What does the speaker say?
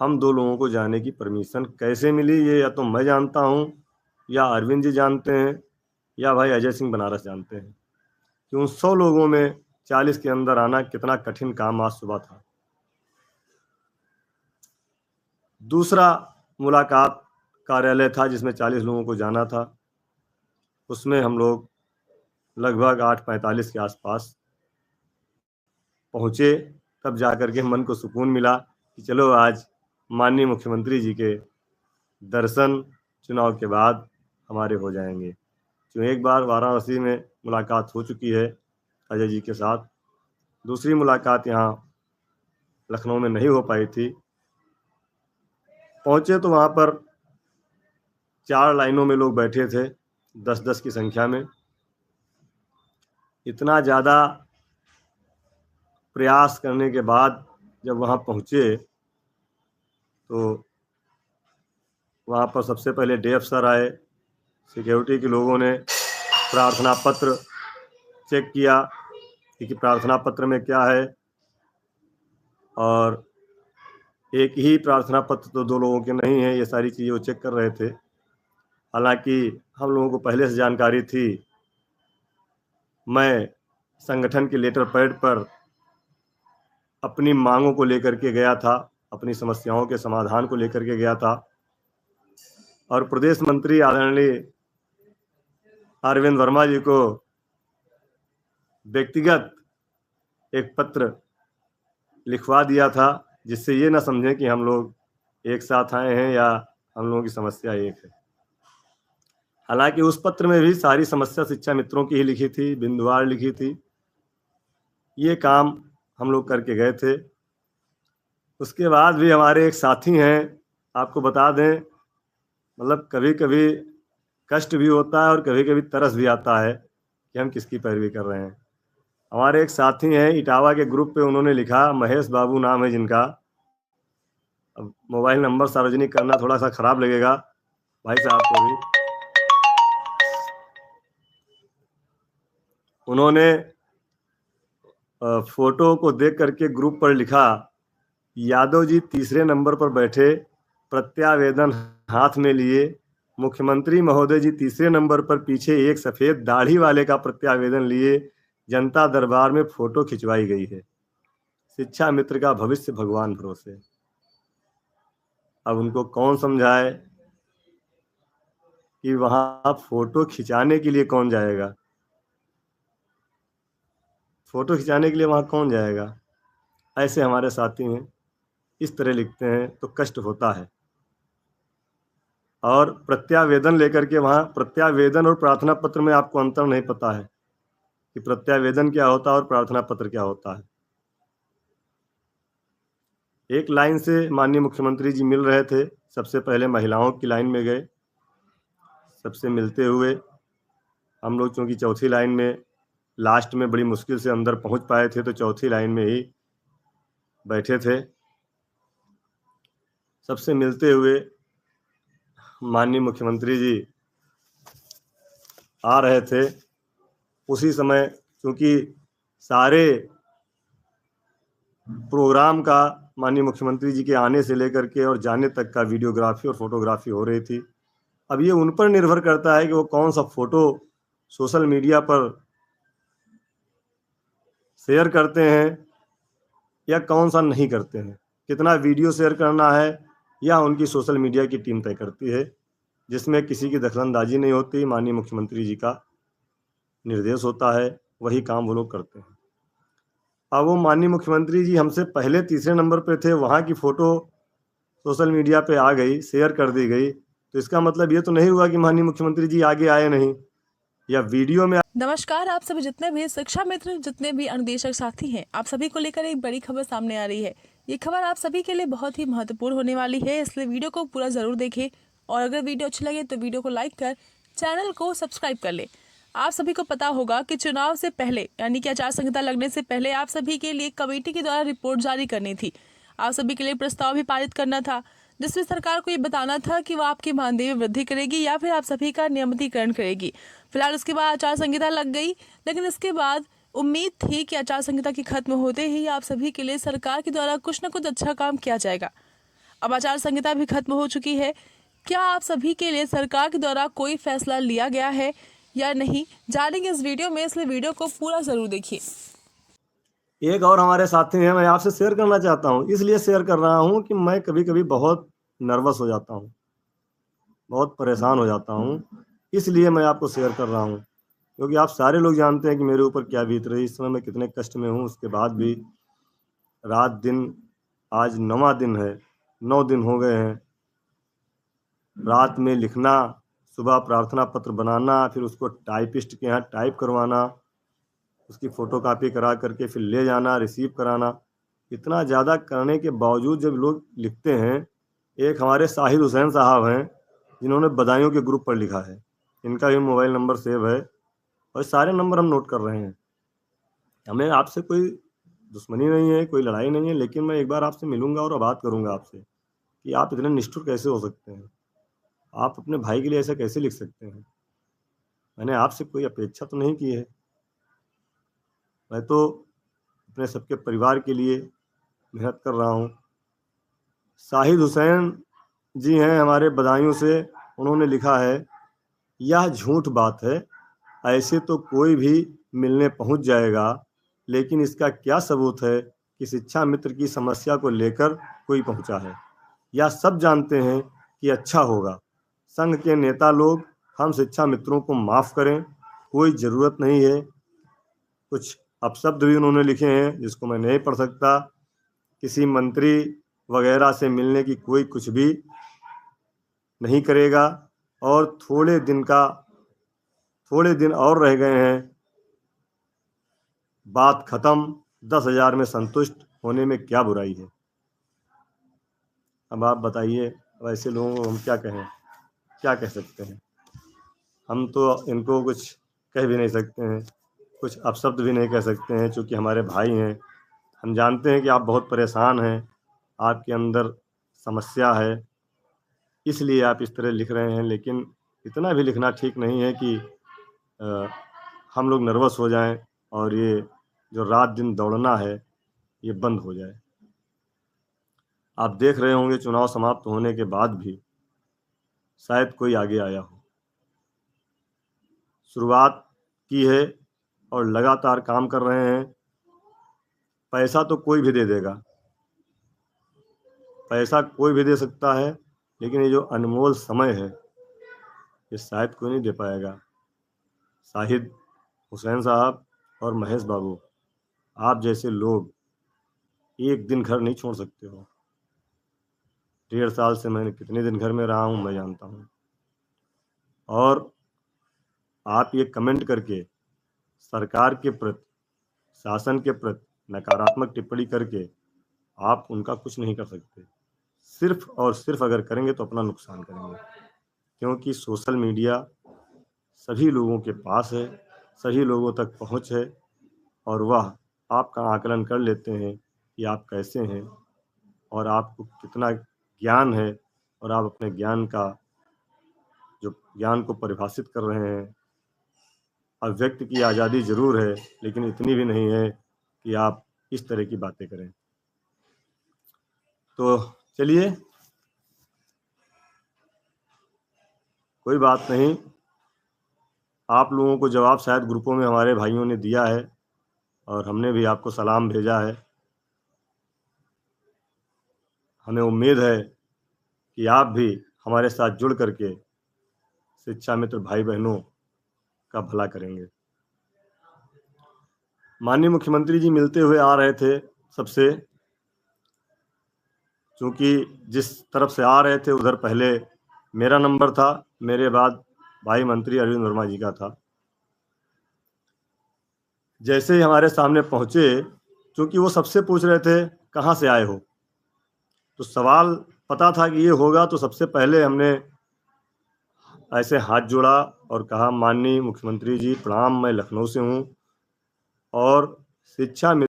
हम 2 लोगों को जाने की परमिशन कैसे मिली, ये या तो मैं जानता हूँ या अरविंद जी जानते हैं या भाई अजय सिंह बनारस जानते हैं कि उन 100 लोगों में 40 के अंदर आना कितना कठिन काम आज सुबह था। दूसरा मुलाकात कार्यालय था जिसमें 40 लोगों को जाना था। उसमें हम लोग लगभग 8:45 के आसपास पहुँचे, तब जाकर के मन को सुकून मिला कि चलो आज माननीय मुख्यमंत्री जी के दर्शन चुनाव के बाद हमारे हो जाएँगे। जो एक बार वाराणसी में मुलाकात हो चुकी है अजय जी के साथ, दूसरी मुलाकात यहाँ लखनऊ में नहीं हो पाई थी। पहुँचे तो वहाँ पर 4 लाइनों में लोग बैठे थे, 10-10 की संख्या में। इतना ज़्यादा प्रयास करने के बाद जब वहाँ पहुँचे, तो वहाँ पर सबसे पहले डे अफ़सर आए, सिक्योरिटी के लोगों ने प्रार्थना पत्र चेक किया कि प्रार्थना पत्र में क्या है, और एक ही प्रार्थना पत्र तो 2 लोगों के नहीं है, ये सारी चीज़ें वो चेक कर रहे थे। हालाँकि हम लोगों को पहले से जानकारी थी। मैं संगठन के लेटर पैड पर अपनी माँगों को लेकर के गया था, अपनी समस्याओं के समाधान को लेकर के गया था, और प्रदेश मंत्री आदरणीय अरविंद वर्मा जी को व्यक्तिगत एक पत्र लिखवा दिया था, जिससे ये ना समझें कि हम लोग एक साथ आए हैं या हम लोगों की समस्या एक है। हालाँकि उस पत्र में भी सारी समस्या शिक्षा मित्रों की ही लिखी थी, बिंदुवार लिखी थी। ये काम हम लोग करके गए थे। उसके बाद भी हमारे एक साथी हैं, आपको बता दें, मतलब कभी-कभी कष्ट भी होता है और कभी-कभी तरस भी आता है कि हम किसकी पैरवी कर रहे हैं। हमारे एक साथी हैं इटावा के ग्रुप पे, उन्होंने लिखा, महेश बाबू नाम है जिनका। अब मोबाइल नंबर सार्वजनिक करना थोड़ा-सा खराब लगेगा भाई साहब को भी। उन्होंने फ़ोटो को देख कर के ग्रुप पर लिखा, यादव जी तीसरे नंबर पर बैठे, प्रत्यावेदन हाथ में लिए, मुख्यमंत्री महोदय जी तीसरे नंबर पर पीछे एक सफ़ेद दाढ़ी वाले का प्रत्यावेदन लिए, जनता दरबार में फ़ोटो खिंचवाई गई है। शिक्षा मित्र का भविष्य भगवान भरोसे। अब उनको कौन समझाए कि वहाँ फ़ोटो खिंचाने के लिए कौन जाएगा? फ़ोटो खिंचाने के लिए वहाँ कौन जाएगा? ऐसे हमारे साथी हैं, इस तरह लिखते हैं तो कष्ट होता है। और प्रत्यावेदन लेकर के वहाँ, प्रत्यावेदन और प्रार्थना पत्र में आपको अंतर नहीं पता है कि प्रत्यावेदन क्या होता है और प्रार्थना पत्र क्या होता है। एक लाइन से माननीय मुख्यमंत्री जी मिल रहे थे, सबसे पहले महिलाओं की लाइन में गए, सबसे मिलते हुए। हम लोग चूँकि चौथी लाइन में लास्ट में बड़ी मुश्किल से अंदर पहुँच पाए थे, तो चौथी लाइन में ही बैठे थे। सबसे मिलते हुए माननीय मुख्यमंत्री जी आ रहे थे। उसी समय चूँकि सारे प्रोग्राम का माननीय मुख्यमंत्री जी के आने से लेकर के और जाने तक का वीडियोग्राफी और फ़ोटोग्राफी हो रही थी। अब ये उन पर निर्भर करता है कि वो कौन-सा फ़ोटो सोशल मीडिया पर शेयर करते हैं या कौन-सा नहीं करते हैं। कितना वीडियो शेयर करना है या उनकी सोशल मीडिया की टीम तय करती है, जिसमें किसी की दखल-अंदाज़ी नहीं होती, माननीय मुख्यमंत्री जी का निर्देश होता है, वही काम वो लोग करते हैं। अब वो माननीय मुख्यमंत्री जी हमसे पहले तीसरे नंबर पे थे, वहाँ की फ़ोटो सोशल मीडिया पे आ गई, शेयर कर दी गई, तो इसका मतलब ये तो नहीं हुआ कि माननीय मुख्यमंत्री जी आगे आए नहीं या वीडियो में। नमस्कार, आप सभी जितने भी शिक्षा मित्र, जितने भी अनुदेशक साथी हैं, आप सभी को लेकर एक बड़ी खबर सामने आ रही है। ये खबर आप सभी के लिए बहुत ही महत्वपूर्ण होने वाली है, इसलिए वीडियो को पूरा जरूर देखें और अगर वीडियो अच्छी लगे तो वीडियो को लाइक कर चैनल को सब्सक्राइब कर ले। आप सभी को पता होगा कि चुनाव से पहले यानी कि आचार संहिता लगने से पहले आप सभी के लिए कमेटी के द्वारा रिपोर्ट जारी करनी थी। आप सभी के लिए प्रस्ताव भी पारित करना था, जिसमें सरकार को ये बताना था कि वो आपके मानदेय में वृद्धि करेगी या फिर आप सभी का नियमितीकरण करेगी। फिलहाल उसके बाद आचार संहिता लग गई, लेकिन इसके बाद उम्मीद थी कि आचार संहिता की खत्म होते ही आप सभी के लिए सरकार के द्वारा कुछ न कुछ अच्छा काम किया जाएगा। अब आचार संहिता भी खत्म हो चुकी है। क्या आप सभी के लिए सरकार के द्वारा कोई फैसला लिया गया है या नहीं, जानेंगे इस वीडियो में, इसलिए वीडियो को पूरा जरूर देखिए। एक और हमारे साथी हैं, मैं आपसे शेयर करना चाहता हूँ, इसलिए शेयर कर रहा हूँ कि मैं कभी कभी बहुत नर्वस हो जाता हूँ, बहुत परेशान हो जाता हूँ, इसलिए मैं आपको शेयर कर रहा हूँ। क्योंकि आप सारे लोग जानते हैं कि मेरे ऊपर क्या बीत रही, इस समय मैं कितने कष्ट में हूँ। उसके बाद भी रात दिन, आज 9वां दिन है, 9 दिन हो गए हैं। रात में लिखना, सुबह प्रार्थना पत्र बनाना, फिर उसको टाइपिस्ट के यहाँ टाइप करवाना, उसकी फ़ोटोकॉपी करा करके फिर ले जाना, रिसीव कराना। इतना ज़्यादा करने के बावजूद जब लोग लिखते हैं, एक हमारे साहिद हुसैन साहब हैं जिन्होंने बदायूं के ग्रुप पर लिखा है, इनका भी मोबाइल नंबर सेव है और सारे नंबर हम नोट कर रहे हैं। हमें आपसे कोई दुश्मनी नहीं है, कोई लड़ाई नहीं है, लेकिन मैं एक बार आपसे मिलूंगा और बात करूंगा आपसे कि आप इतने निष्ठुर कैसे हो सकते हैं, आप अपने भाई के लिए ऐसा कैसे लिख सकते हैं। मैंने आपसे कोई अपेक्षा तो नहीं की है, मैं तो अपने सबके परिवार के लिए मेहनत कर रहा हूँ। साहिद हुसैन जी हैं हमारे बदायूं से, उन्होंने लिखा है, यह झूठ बात है, ऐसे तो कोई भी मिलने पहुंच जाएगा, लेकिन इसका क्या सबूत है कि शिक्षा मित्र की समस्या को लेकर कोई पहुंचा है। यह सब जानते हैं कि अच्छा होगा। संघ के नेता लोग हम शिक्षा मित्रों को माफ़ करें, कोई ज़रूरत नहीं है। कुछ अपशब्द भी उन्होंने लिखे हैं जिसको मैं नहीं पढ़ सकता। किसी मंत्री वगैरह से मिलने की कोई कुछ भी नहीं करेगा और थोड़े दिन और रह गए हैं, बात खत्म। 10,000 में संतुष्ट होने में क्या बुराई है। अब आप बताइए, वैसे लोगों को हम क्या कहें, क्या कह सकते हैं। हम तो इनको कुछ कह भी नहीं सकते हैं, कुछ अपशब्द भी नहीं कह सकते हैं, चूँकि हमारे भाई हैं। हम जानते हैं कि आप बहुत परेशान हैं, आपके अंदर समस्या है, इसलिए आप इस तरह लिख रहे हैं। लेकिन इतना भी लिखना ठीक नहीं है कि हम लोग नर्वस हो जाएं और ये जो रात दिन दौड़ना है ये बंद हो जाए। आप देख रहे होंगे चुनाव समाप्त होने के बाद भी शायद कोई आगे आया हो। शुरुआत की है और लगातार काम कर रहे हैं। पैसा तो कोई भी दे देगा, पैसा कोई भी दे सकता है, लेकिन ये जो अनमोल समय है ये शायद कोई नहीं दे पाएगा। साहिद हुसैन साहब और महेश बाबू, आप जैसे लोग एक दिन घर नहीं छोड़ सकते हो। 1.5 साल से मैंने कितने दिन घर में रहा हूँ मैं जानता हूँ। और आप ये कमेंट करके सरकार के प्रति, शासन के प्रति नकारात्मक टिप्पणी करके आप उनका कुछ नहीं कर सकते। सिर्फ और सिर्फ अगर करेंगे तो अपना नुकसान करेंगे, क्योंकि सोशल मीडिया सभी लोगों के पास है, सभी लोगों तक पहुँच है और वह आपका आकलन कर लेते हैं कि आप कैसे हैं और आपको कितना ज्ञान है और आप अपने ज्ञान को परिभाषित कर रहे हैं। अभिव्यक्ति की आज़ादी ज़रूर है, लेकिन इतनी भी नहीं है कि आप इस तरह की बातें करें। तो चलिए, कोई बात नहीं, आप लोगों को जवाब शायद ग्रुपों में हमारे भाइयों ने दिया है और हमने भी आपको सलाम भेजा है। हमें उम्मीद है कि आप भी हमारे साथ जुड़ करके शिक्षा मित्र भाई बहनों का भला करेंगे। माननीय मुख्यमंत्री जी मिलते हुए आ रहे थे सबसे, क्योंकि जिस तरफ से आ रहे थे उधर पहले मेरा नंबर था, मेरे बाद भाई मंत्री अरविंद वर्मा जी का था। जैसे ही हमारे सामने पहुँचे, क्योंकि वो सबसे पूछ रहे थे कहाँ से आए हो, तो सवाल पता था कि ये होगा, तो सबसे पहले हमने ऐसे हाथ जोड़ा और कहा, माननीय मुख्यमंत्री जी प्रणाम, मैं लखनऊ से हूँ और शिक्षा